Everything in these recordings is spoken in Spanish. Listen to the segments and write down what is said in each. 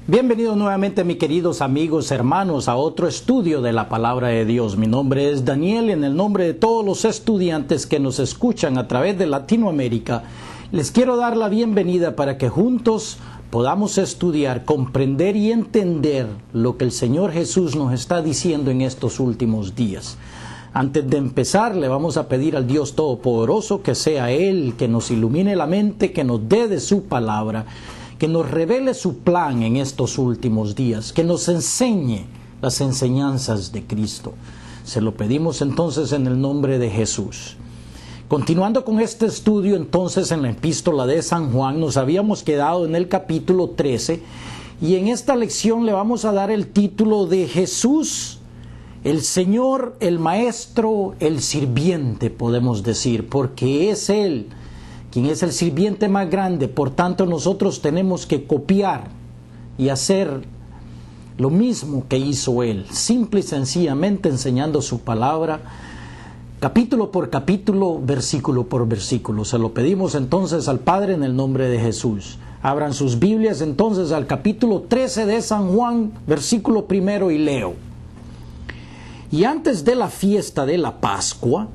Bienvenidos nuevamente, mis queridos amigos, hermanos, a otro estudio de la Palabra de Dios. Mi nombre es Daniel y en el nombre de todos los estudiantes que nos escuchan a través de Latinoamérica, les quiero dar la bienvenida para que juntos podamos estudiar, comprender y entender lo que el Señor Jesús nos está diciendo en estos últimos días. Antes de empezar, le vamos a pedir al Dios Todopoderoso que sea Él que nos ilumine la mente, que nos dé de su palabra, que nos revele su plan en estos últimos días, que nos enseñe las enseñanzas de Cristo. Se lo pedimos entonces en el nombre de Jesús. Continuando con este estudio entonces en la epístola de San Juan, nos habíamos quedado en el capítulo 13 y en esta lección le vamos a dar el título de Jesús, el Señor, el Maestro, el Sirviente, podemos decir, porque es Él quien es el sirviente más grande. Por tanto, nosotros tenemos que copiar y hacer lo mismo que hizo Él, simple y sencillamente enseñando su palabra, capítulo por capítulo, versículo por versículo. Se lo pedimos entonces al Padre en el nombre de Jesús. Abran sus Biblias entonces al capítulo 13 de San Juan, versículo 1, y leo. Y antes de la fiesta de la Pascua,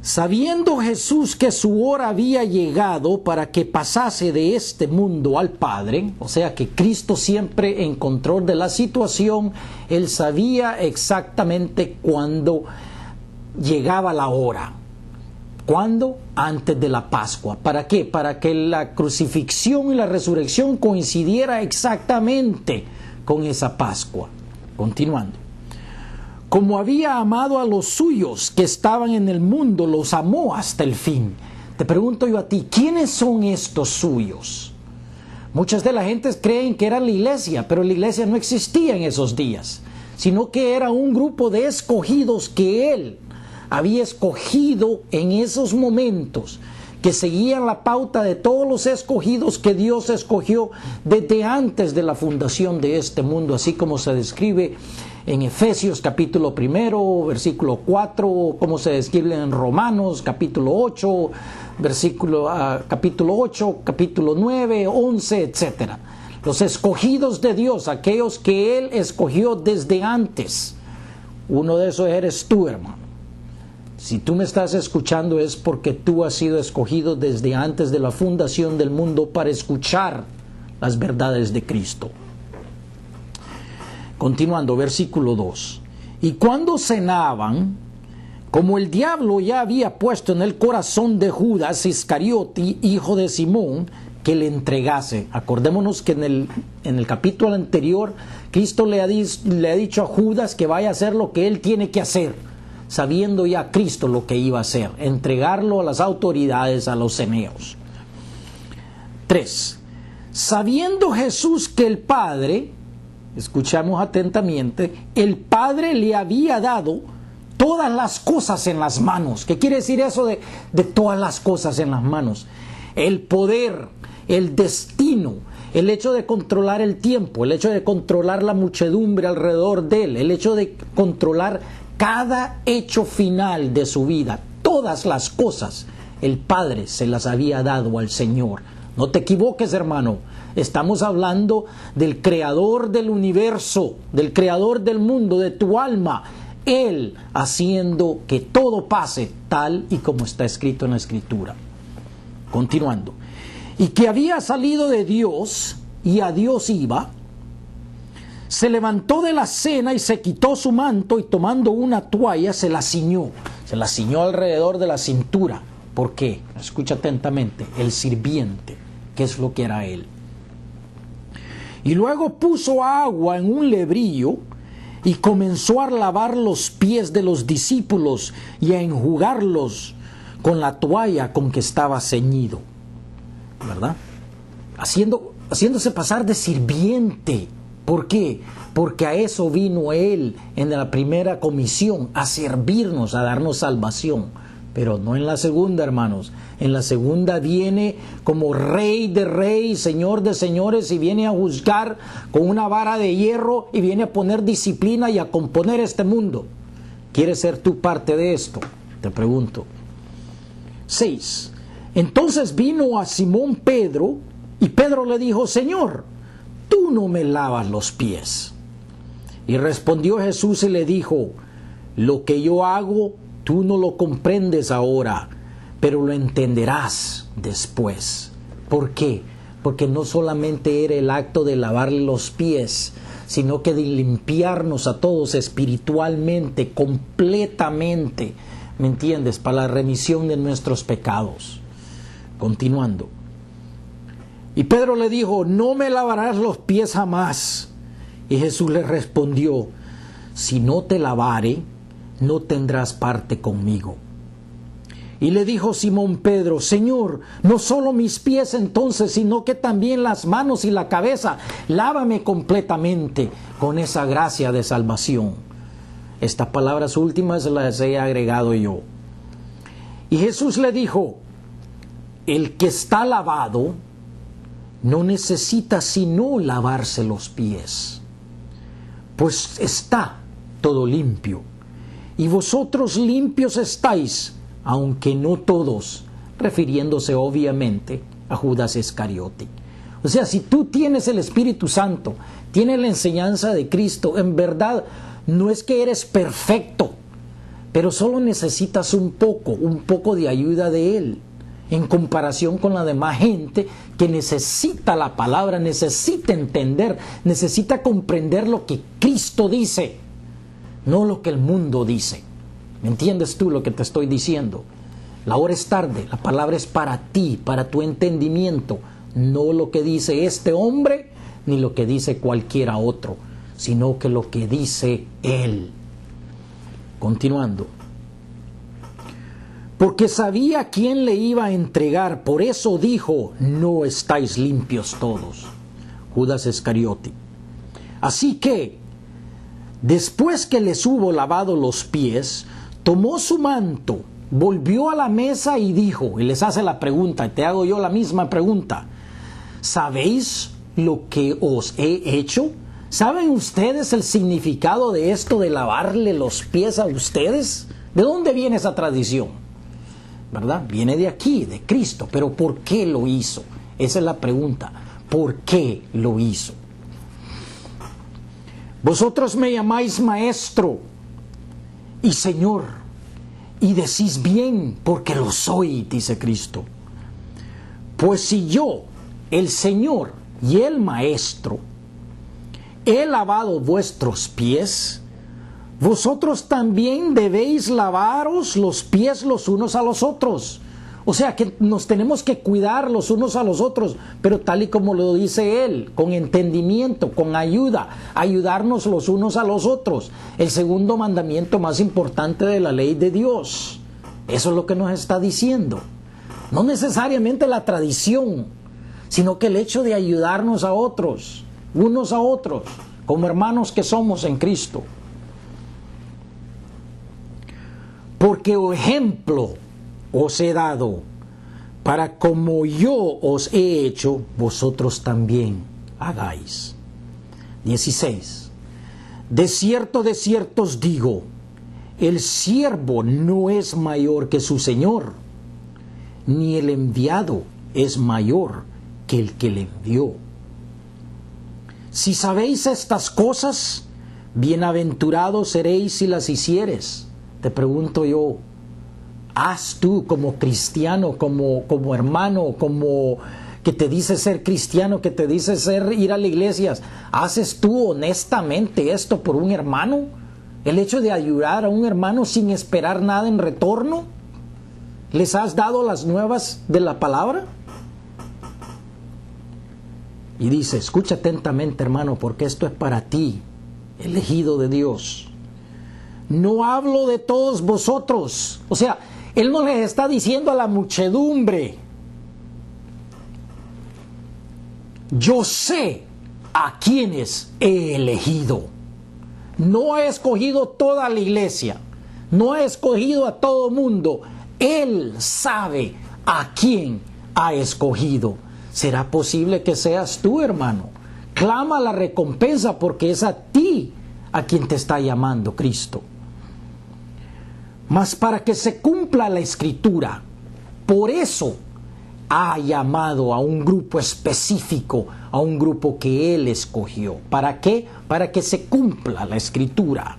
sabiendo Jesús que su hora había llegado para que pasase de este mundo al Padre, o sea que Cristo siempre en control de la situación, Él sabía exactamente cuándo llegaba la hora. ¿Cuándo? Antes de la Pascua. ¿Para qué? Para que la crucifixión y la resurrección coincidiera exactamente con esa Pascua. Continuando. Como había amado a los suyos que estaban en el mundo, los amó hasta el fin. Te pregunto yo a ti, ¿quiénes son estos suyos? Muchas de la gente creen que era la iglesia, pero la iglesia no existía en esos días, sino que era un grupo de escogidos que Él había escogido en esos momentos, que seguían la pauta de todos los escogidos que Dios escogió desde antes de la fundación de este mundo, así como se describe en Efesios capítulo 1, versículo 4, como se describe en Romanos capítulo 8, capítulo 8, capítulo 9, 11, etc. Los escogidos de Dios, aquellos que Él escogió desde antes. Uno de esos eres tú, hermano. Si tú me estás escuchando es porque tú has sido escogido desde antes de la fundación del mundo para escuchar las verdades de Cristo. Continuando, versículo 2. Y cuando cenaban, como el diablo ya había puesto en el corazón de Judas Iscariote, hijo de Simón, que le entregase. Acordémonos que en el capítulo anterior, Cristo le ha dicho a Judas que vaya a hacer lo que él tiene que hacer, sabiendo ya Cristo lo que iba a hacer, entregarlo a las autoridades, a los eneos. 3. Sabiendo Jesús que el Padre, escuchamos atentamente, el Padre le había dado todas las cosas en las manos. ¿Qué quiere decir eso de todas las cosas en las manos? El poder, el destino, el hecho de controlar el tiempo, el hecho de controlar la muchedumbre alrededor de él, el hecho de controlar cada hecho final de su vida, todas las cosas, el Padre se las había dado al Señor. No te equivoques, hermano. Estamos hablando del creador del universo, del creador del mundo, de tu alma. Él haciendo que todo pase tal y como está escrito en la Escritura. Continuando. Y que había salido de Dios y a Dios iba, se levantó de la cena y se quitó su manto y tomando una toalla se la ciñó. Se la ciñó alrededor de la cintura. ¿Por qué? Escucha atentamente. El sirviente. ¿Qué es lo que era él? Y luego puso agua en un lebrillo y comenzó a lavar los pies de los discípulos y a enjugarlos con la toalla con que estaba ceñido. ¿Verdad? Haciéndose pasar de sirviente. ¿Por qué? Porque a eso vino Él en la primera comisión, a servirnos, a darnos salvación. Pero no en la segunda, hermanos. En la segunda viene como Rey de reyes, Señor de señores, y viene a juzgar con una vara de hierro y viene a poner disciplina y a componer este mundo. ¿Quieres ser tú parte de esto? Te pregunto. 6. Entonces vino a Simón Pedro y Pedro le dijo: Señor, tú no me lavas los pies? Y respondió Jesús y le dijo, lo que yo hago, tú no lo comprendes ahora, pero lo entenderás después. ¿Por qué? Porque no solamente era el acto de lavarle los pies, sino que de limpiarnos a todos espiritualmente, completamente, ¿me entiendes? Para la remisión de nuestros pecados. Continuando. Y Pedro le dijo, no me lavarás los pies jamás. Y Jesús le respondió, si no te lavare, no tendrás parte conmigo. Y le dijo Simón Pedro, Señor, no solo mis pies entonces, sino que también las manos y la cabeza. Lávame completamente con esa gracia de salvación. Estas palabras últimas las he agregado yo. Y Jesús le dijo, el que está lavado no necesita sino lavarse los pies, pues está todo limpio. Y vosotros limpios estáis, aunque no todos, refiriéndose obviamente a Judas Iscariote. O sea, si tú tienes el Espíritu Santo, tienes la enseñanza de Cristo, en verdad no es que eres perfecto, pero solo necesitas un poco de ayuda de Él, en comparación con la demás gente que necesita la palabra, necesita entender, necesita comprender lo que Cristo dice, no lo que el mundo dice. ¿Me entiendes tú lo que te estoy diciendo? La hora es tarde, la palabra es para ti, para tu entendimiento, no lo que dice este hombre, ni lo que dice cualquiera otro, sino que lo que dice Él. Continuando. Porque sabía quién le iba a entregar, por eso dijo, no estáis limpios todos. Judas Iscariote. Así que, después que les hubo lavado los pies, tomó su manto, volvió a la mesa y dijo, y les hace la pregunta, y te hago yo la misma pregunta, ¿sabéis lo que os he hecho? ¿Saben ustedes el significado de esto de lavarle los pies a ustedes? ¿De dónde viene esa tradición? ¿Verdad? Viene de aquí, de Cristo, pero ¿por qué lo hizo? Esa es la pregunta, ¿por qué lo hizo? Vosotros me llamáis maestro y Señor, y decís bien, porque lo soy, dice Cristo. Pues si yo, el Señor y el Maestro, he lavado vuestros pies, vosotros también debéis lavaros los pies los unos a los otros. O sea que nos tenemos que cuidar los unos a los otros, pero tal y como lo dice Él, con entendimiento, con ayuda, ayudarnos los unos a los otros. El segundo mandamiento más importante de la ley de Dios. Eso es lo que nos está diciendo. No necesariamente la tradición, sino que el hecho de ayudarnos a otros, unos a otros, como hermanos que somos en Cristo. Porque ejemplo os he dado, para como yo os he hecho, vosotros también hagáis. 16. De cierto os digo, el siervo no es mayor que su Señor, ni el enviado es mayor que el que le envió. Si sabéis estas cosas, bienaventurados seréis si las hicieres. Te pregunto yo, ¿haz tú como cristiano, como hermano, como que te dice ser cristiano, que te dice ir a la iglesia, haces tú honestamente esto por un hermano? El hecho de ayudar a un hermano sin esperar nada en retorno. ¿Les has dado las nuevas de la palabra? Y dice, escucha atentamente, hermano, porque esto es para ti, elegido de Dios. No hablo de todos vosotros. O sea, Él no les está diciendo a la muchedumbre, yo sé a quienes he elegido. No he escogido toda la iglesia, no he escogido a todo mundo. Él sabe a quién ha escogido. ¿Será posible que seas tú, hermano? Clama la recompensa, porque es a ti a quien te está llamando Cristo. Mas para que se cumpla la Escritura, por eso ha llamado a un grupo específico, a un grupo que Él escogió. ¿Para qué? Para que se cumpla la Escritura.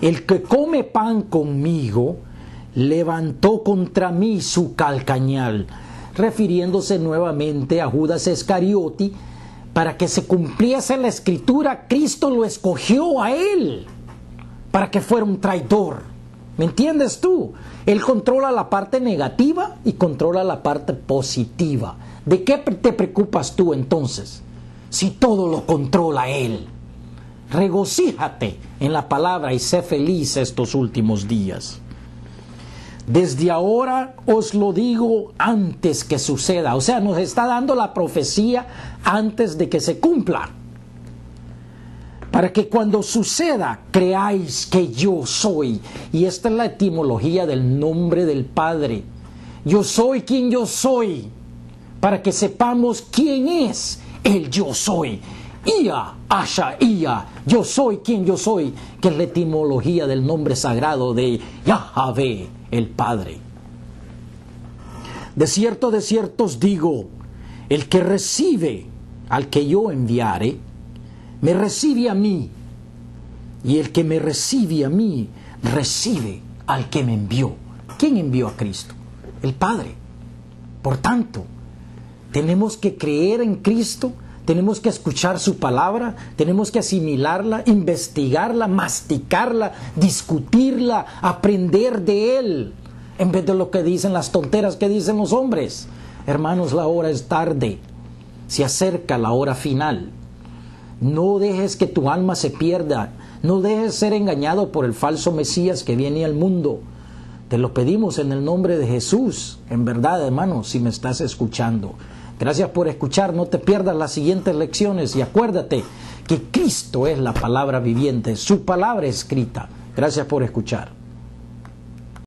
El que come pan conmigo levantó contra mí su calcañal, refiriéndose nuevamente a Judas Iscariote. Para que se cumpliese la Escritura, Cristo lo escogió a él para que fuera un traidor. ¿Me entiendes tú? Él controla la parte negativa y controla la parte positiva. ¿De qué te preocupas tú entonces? Si todo lo controla Él. Regocíjate en la palabra y sé feliz estos últimos días. Desde ahora os lo digo antes que suceda. O sea, nos está dando la profecía antes de que se cumpla. Para que cuando suceda, creáis que yo soy. Y esta es la etimología del nombre del Padre. Yo soy quien yo soy. Para que sepamos quién es el yo soy. Ia, Asha, Ia, yo soy quien yo soy, que es la etimología del nombre sagrado de Yahvé, el Padre. De cierto os digo, el que recibe al que yo enviare, me recibe a mí, y el que me recibe a mí, recibe al que me envió. ¿Quién envió a Cristo? El Padre. Por tanto, tenemos que creer en Cristo. Tenemos que escuchar su palabra, tenemos que asimilarla, investigarla, masticarla, discutirla, aprender de Él, en vez de lo que dicen las tonteras que dicen los hombres. Hermanos, la hora es tarde, se acerca la hora final. No dejes que tu alma se pierda, no dejes ser engañado por el falso Mesías que viene al mundo. Te lo pedimos en el nombre de Jesús, en verdad, hermano, si me estás escuchando. Gracias por escuchar, no te pierdas las siguientes lecciones y acuérdate que Cristo es la palabra viviente, su palabra escrita. Gracias por escuchar.